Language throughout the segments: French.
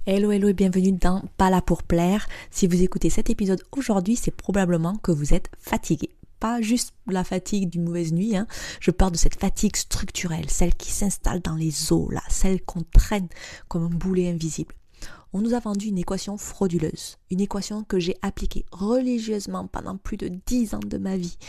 Hello et bienvenue dans Pas là pour plaire. Si vous écoutez cet épisode aujourd'hui, c'est probablement que vous êtes fatigué. Pas juste la fatigue d'une mauvaise nuit, Je parle de cette fatigue structurelle, celle qui s'installe dans les os, celle qu'on traîne comme un boulet invisible. On nous a vendu une équation frauduleuse, une équation que j'ai appliquée religieusement pendant plus de 10 ans de ma vie.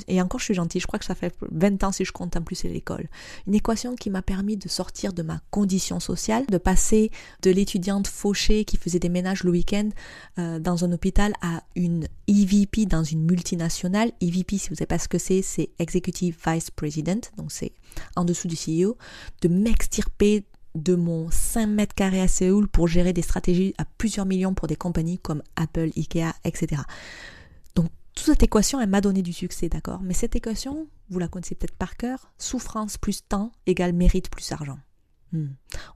Et encore je suis gentille, je crois que ça fait 20 ans si je compte en plus à l'école. Une équation qui m'a permis de sortir de ma condition sociale, de passer de l'étudiante fauchée qui faisait des ménages le week-end dans un hôpital à une EVP dans une multinationale. EVP, si vous ne savez pas ce que c'est Executive Vice President, donc c'est en dessous du CEO, de m'extirper de mon 5 mètres carrés à Séoul pour gérer des stratégies à plusieurs millions pour des compagnies comme Apple, Ikea, etc. Donc, toute cette équation, elle m'a donné du succès, d'accord ? Mais cette équation, vous la connaissez peut-être par cœur, souffrance plus temps égale mérite plus argent.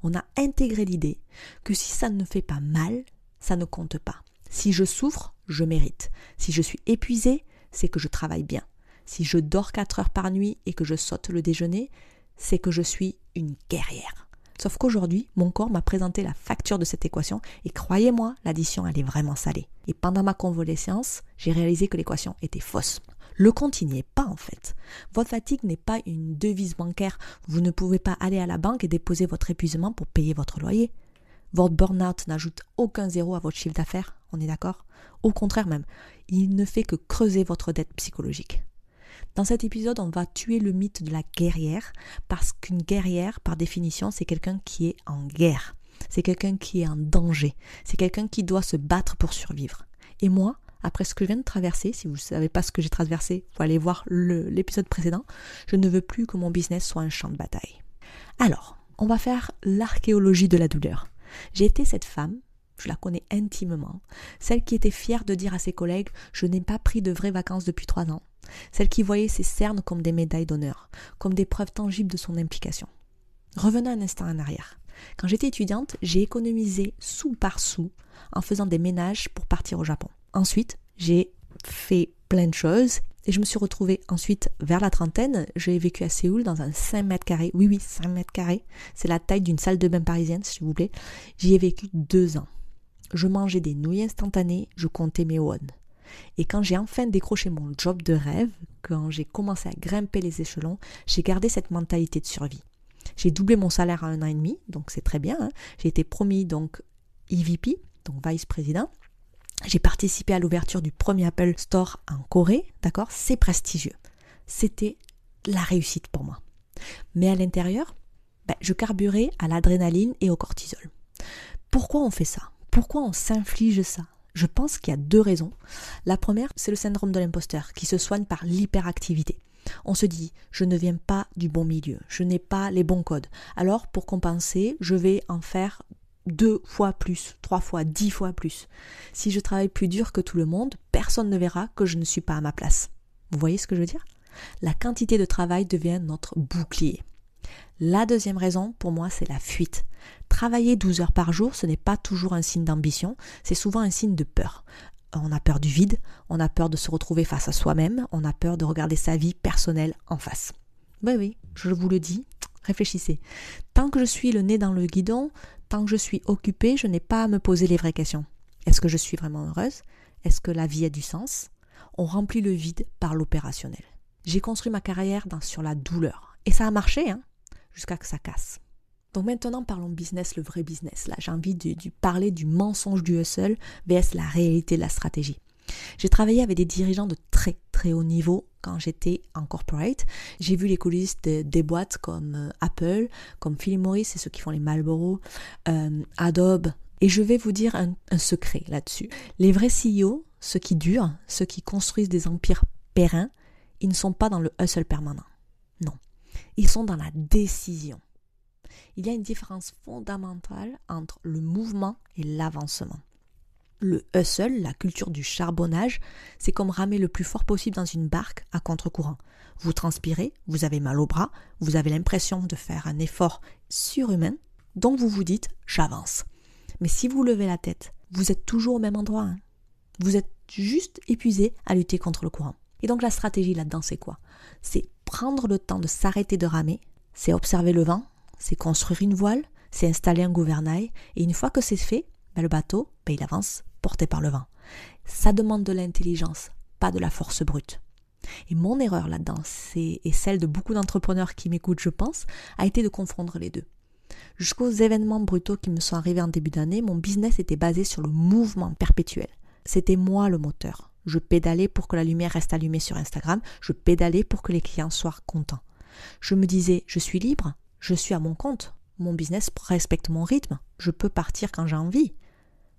On a intégré l'idée que si ça ne fait pas mal, ça ne compte pas. Si je souffre, je mérite. Si je suis épuisée, c'est que je travaille bien. Si je dors 4 heures par nuit et que je saute le déjeuner, c'est que je suis une guerrière. Sauf qu'aujourd'hui, mon corps m'a présenté la facture de cette équation et croyez-moi, l'addition elle est vraiment salée. Et pendant ma convalescence, j'ai réalisé que l'équation était fausse. Le compte n'y est pas en fait. Votre fatigue n'est pas une devise bancaire. Vous ne pouvez pas aller à la banque et déposer votre épuisement pour payer votre loyer. Votre burn-out n'ajoute aucun zéro à votre chiffre d'affaires, on est d'accord ? Au contraire même, il ne fait que creuser votre dette psychologique. Dans cet épisode, on va tuer le mythe de la guerrière parce qu'une guerrière, par définition, c'est quelqu'un qui est en guerre. C'est quelqu'un qui est en danger. C'est quelqu'un qui doit se battre pour survivre. Et moi, après ce que je viens de traverser, si vous ne savez pas ce que j'ai traversé, vous allez voir l'épisode précédent, je ne veux plus que mon business soit un champ de bataille. Alors, on va faire l'archéologie de la douleur. J'ai été cette femme, je la connais intimement, celle qui était fière de dire à ses collègues « je n'ai pas pris de vraies vacances depuis 3 ans ». Celle qui voyait ses cernes comme des médailles d'honneur, comme des preuves tangibles de son implication. Revenons un instant en arrière. Quand j'étais étudiante, j'ai économisé sou par sou en faisant des ménages pour partir au Japon. Ensuite, j'ai fait plein de choses et je me suis retrouvée ensuite vers la trentaine. J'ai vécu à Séoul dans un 5 mètres carrés. Oui, 5 mètres carrés. C'est la taille d'une salle de bain parisienne, s'il vous plaît. J'y ai vécu 2 ans. Je mangeais des nouilles instantanées, je comptais mes won. Et quand j'ai enfin décroché mon job de rêve, quand j'ai commencé à grimper les échelons, j'ai gardé cette mentalité de survie. J'ai doublé mon salaire à 1 an et demi, donc c'est très bien. J'ai été promis donc EVP, donc vice-président. J'ai participé à l'ouverture du premier Apple Store en Corée, d'accord ? C'est prestigieux. C'était la réussite pour moi. Mais à l'intérieur, je carburais à l'adrénaline et au cortisol. Pourquoi on fait ça ? Pourquoi on s'inflige ça ? Je pense qu'il y a 2 raisons. La première, c'est le syndrome de l'imposteur qui se soigne par l'hyperactivité. On se dit, je ne viens pas du bon milieu, je n'ai pas les bons codes. Alors, pour compenser, je vais en faire 2 fois plus, 3 fois, 10 fois plus. Si je travaille plus dur que tout le monde, personne ne verra que je ne suis pas à ma place. Vous voyez ce que je veux dire ? La quantité de travail devient notre bouclier. La deuxième raison, pour moi, c'est la fuite. Travailler 12 heures par jour, ce n'est pas toujours un signe d'ambition, c'est souvent un signe de peur. On a peur du vide, on a peur de se retrouver face à soi-même, on a peur de regarder sa vie personnelle en face. Oui, je vous le dis, réfléchissez. Tant que je suis le nez dans le guidon, tant que je suis occupée, je n'ai pas à me poser les vraies questions. Est-ce que je suis vraiment heureuse ? Est-ce que la vie a du sens ? On remplit le vide par l'opérationnel. J'ai construit ma carrière sur la douleur. Et ça a marché, jusqu'à que ça casse. Donc maintenant, parlons business, le vrai business. Là, j'ai envie de parler du mensonge du hustle vs la réalité de la stratégie. J'ai travaillé avec des dirigeants de très très haut niveau quand j'étais en corporate. J'ai vu les coulisses des boîtes comme Apple, comme Philip Morris, c'est ceux qui font les Marlboro, Adobe. Et je vais vous dire un secret là-dessus. Les vrais CEO, ceux qui durent, ceux qui construisent des empires pérennes, ils ne sont pas dans le hustle permanent. Non. Ils sont dans la décision. Il y a une différence fondamentale entre le mouvement et l'avancement. Le hustle, la culture du charbonnage, c'est comme ramer le plus fort possible dans une barque à contre-courant. Vous transpirez, vous avez mal au bras, vous avez l'impression de faire un effort surhumain, donc vous vous dites « j'avance ». Mais si vous levez la tête, vous êtes toujours au même endroit. Vous êtes juste épuisé à lutter contre le courant. Et donc la stratégie là-dedans, c'est quoi ? C'est prendre le temps de s'arrêter de ramer, c'est observer le vent, c'est construire une voile, c'est installer un gouvernail et une fois que c'est fait, le bateau, il avance porté par le vent. Ça demande de l'intelligence, pas de la force brute. Et mon erreur là-dedans, et celle de beaucoup d'entrepreneurs qui m'écoutent, je pense, a été de confondre les deux. Jusqu'aux événements brutaux qui me sont arrivés en début d'année, mon business était basé sur le mouvement perpétuel. C'était moi le moteur. Je pédalais pour que la lumière reste allumée sur Instagram, je pédalais pour que les clients soient contents. Je me disais, je suis libre, je suis à mon compte, mon business respecte mon rythme, je peux partir quand j'ai envie.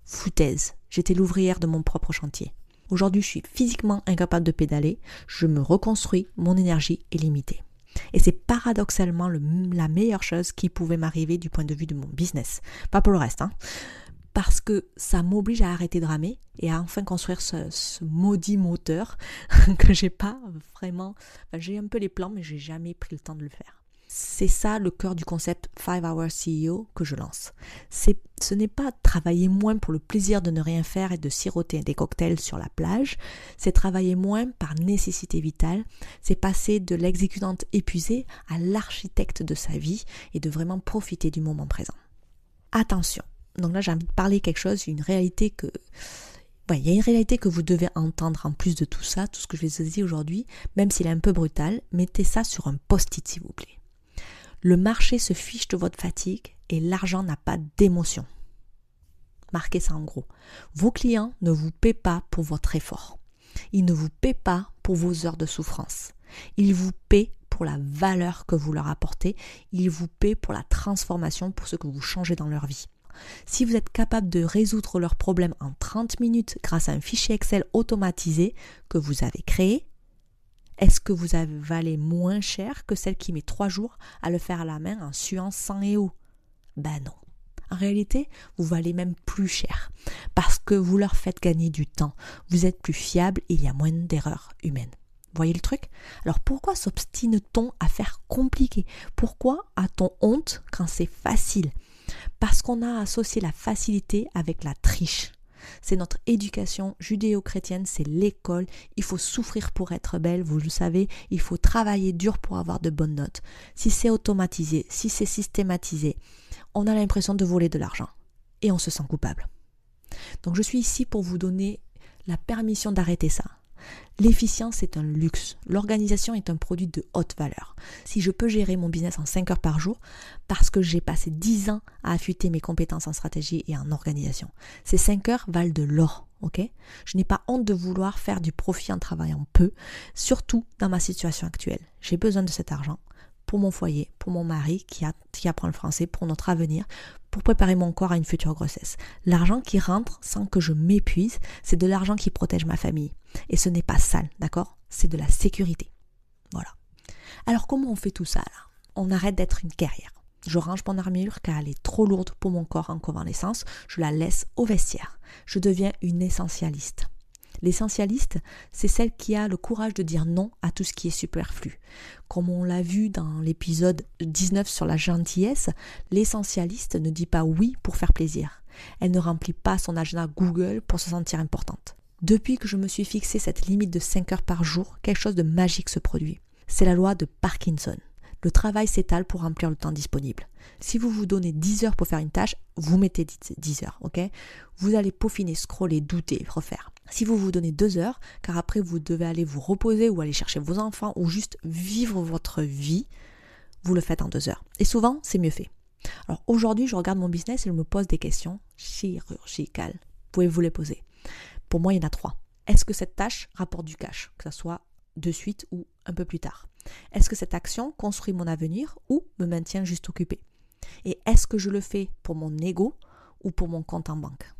Foutaise, j'étais l'ouvrière de mon propre chantier. Aujourd'hui, je suis physiquement incapable de pédaler, je me reconstruis, mon énergie est limitée. Et c'est paradoxalement la meilleure chose qui pouvait m'arriver du point de vue de mon business. Pas pour le reste, parce que ça m'oblige à arrêter de ramer et à enfin construire ce maudit moteur que j'ai pas vraiment... j'ai un peu les plans, mais j'ai jamais pris le temps de le faire. C'est ça le cœur du concept 5 Hour CEO que je lance. Ce n'est pas travailler moins pour le plaisir de ne rien faire et de siroter des cocktails sur la plage, c'est travailler moins par nécessité vitale, c'est passer de l'exécutante épuisée à l'architecte de sa vie et de vraiment profiter du moment présent. Attention, donc là j'ai envie de parler quelque chose, une réalité que... il y a une réalité que vous devez entendre en plus de tout ça, tout ce que je vais vous dire aujourd'hui, même s'il est un peu brutal, mettez ça sur un post-it s'il vous plaît. Le marché se fiche de votre fatigue et l'argent n'a pas d'émotion. Marquez ça en gros. Vos clients ne vous paient pas pour votre effort. Ils ne vous paient pas pour vos heures de souffrance. Ils vous paient pour la valeur que vous leur apportez. Ils vous paient pour la transformation, pour ce que vous changez dans leur vie. Si vous êtes capable de résoudre leurs problèmes en 30 minutes grâce à un fichier Excel automatisé que vous avez créé, est-ce que vous valez moins cher que celle qui met 3 jours à le faire à la main en suant sang et eau? Non. En réalité, vous valez même plus cher parce que vous leur faites gagner du temps. Vous êtes plus fiable et il y a moins d'erreurs humaines. Voyez le truc? Alors pourquoi s'obstine-t-on à faire compliqué? Pourquoi a-t-on honte quand c'est facile? Parce qu'on a associé la facilité avec la triche. C'est notre éducation judéo-chrétienne, c'est l'école. Il faut souffrir pour être belle, vous le savez. Il faut travailler dur pour avoir de bonnes notes. Si c'est automatisé, si c'est systématisé, on a l'impression de voler de l'argent. Et on se sent coupable. Donc je suis ici pour vous donner la permission d'arrêter ça. L'efficience est un luxe. L'organisation est un produit de haute valeur. Si je peux gérer mon business en 5 heures par jour, parce que j'ai passé 10 ans à affûter mes compétences en stratégie et en organisation, ces 5 heures valent de l'or, ok? Je n'ai pas honte de vouloir faire du profit en travaillant peu, surtout dans ma situation actuelle. J'ai besoin de cet argent pour mon foyer, pour mon mari qui apprend le français, pour notre avenir, pour préparer mon corps à une future grossesse. L'argent qui rentre sans que je m'épuise, c'est de l'argent qui protège ma famille. Et ce n'est pas sale, d'accord? C'est de la sécurité. Voilà. Alors comment on fait tout ça là? On arrête d'être une guerrière. Je range mon armure car elle est trop lourde pour mon corps en convalescence. Je la laisse au vestiaire. Je deviens une essentialiste. L'essentialiste, c'est celle qui a le courage de dire non à tout ce qui est superflu. Comme on l'a vu dans l'épisode 19 sur la gentillesse, l'essentialiste ne dit pas oui pour faire plaisir. Elle ne remplit pas son agenda Google pour se sentir importante. Depuis que je me suis fixé cette limite de 5 heures par jour, quelque chose de magique se produit. C'est la loi de Parkinson. Le travail s'étale pour remplir le temps disponible. Si vous vous donnez 10 heures pour faire une tâche, vous mettez 10 heures, ok? Vous allez peaufiner, scroller, douter, refaire. Si vous vous donnez 2 heures, car après vous devez aller vous reposer ou aller chercher vos enfants ou juste vivre votre vie, vous le faites en 2 heures. Et souvent, c'est mieux fait. Alors aujourd'hui, je regarde mon business et je me pose des questions chirurgicales. Vous pouvez vous les poser. Pour moi, il y en a 3. Est-ce que cette tâche rapporte du cash, que ce soit de suite ou un peu plus tard? Est-ce que cette action construit mon avenir ou me maintient juste occupé? Et est-ce que je le fais pour mon ego ou pour mon compte en banque?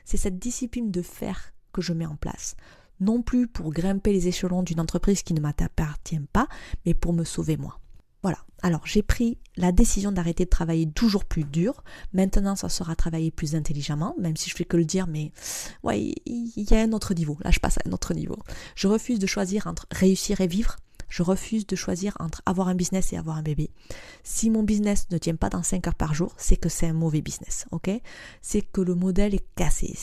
C'est cette discipline de faire que je mets en place. Non plus pour grimper les échelons d'une entreprise qui ne m'appartient pas, mais pour me sauver moi. Voilà. Alors, j'ai pris la décision d'arrêter de travailler toujours plus dur. Maintenant, ça sera travailler plus intelligemment, même si je fais que le dire, mais ouais, il y a un autre niveau. Là, je passe à un autre niveau. Je refuse de choisir entre réussir et vivre. Je refuse de choisir entre avoir un business et avoir un bébé. Si mon business ne tient pas dans 5 heures par jour, c'est que c'est un mauvais business, ok? C'est que le modèle est cassé.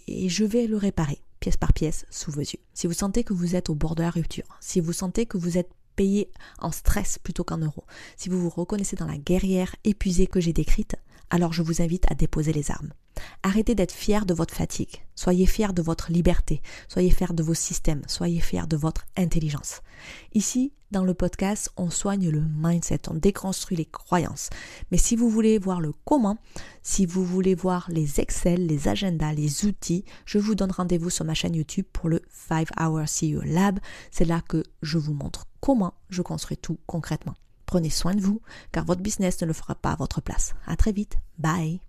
Et je vais le réparer, pièce par pièce, sous vos yeux. Si vous sentez que vous êtes au bord de la rupture, si vous sentez que vous êtes payé en stress plutôt qu'en euros, si vous vous reconnaissez dans la guerrière épuisée que j'ai décrite, alors je vous invite à déposer les armes. Arrêtez d'être fiers de votre fatigue. Soyez fiers de votre liberté. Soyez fiers de vos systèmes. Soyez fiers de votre intelligence. Ici, dans le podcast, on soigne le mindset, on déconstruit les croyances. Mais si vous voulez voir le comment, si vous voulez voir les Excel, les agendas, les outils, je vous donne rendez-vous sur ma chaîne YouTube pour le 5 Hour CEO Lab. C'est là que je vous montre comment je construis tout concrètement. Prenez soin de vous, car votre business ne le fera pas à votre place. À très vite. Bye.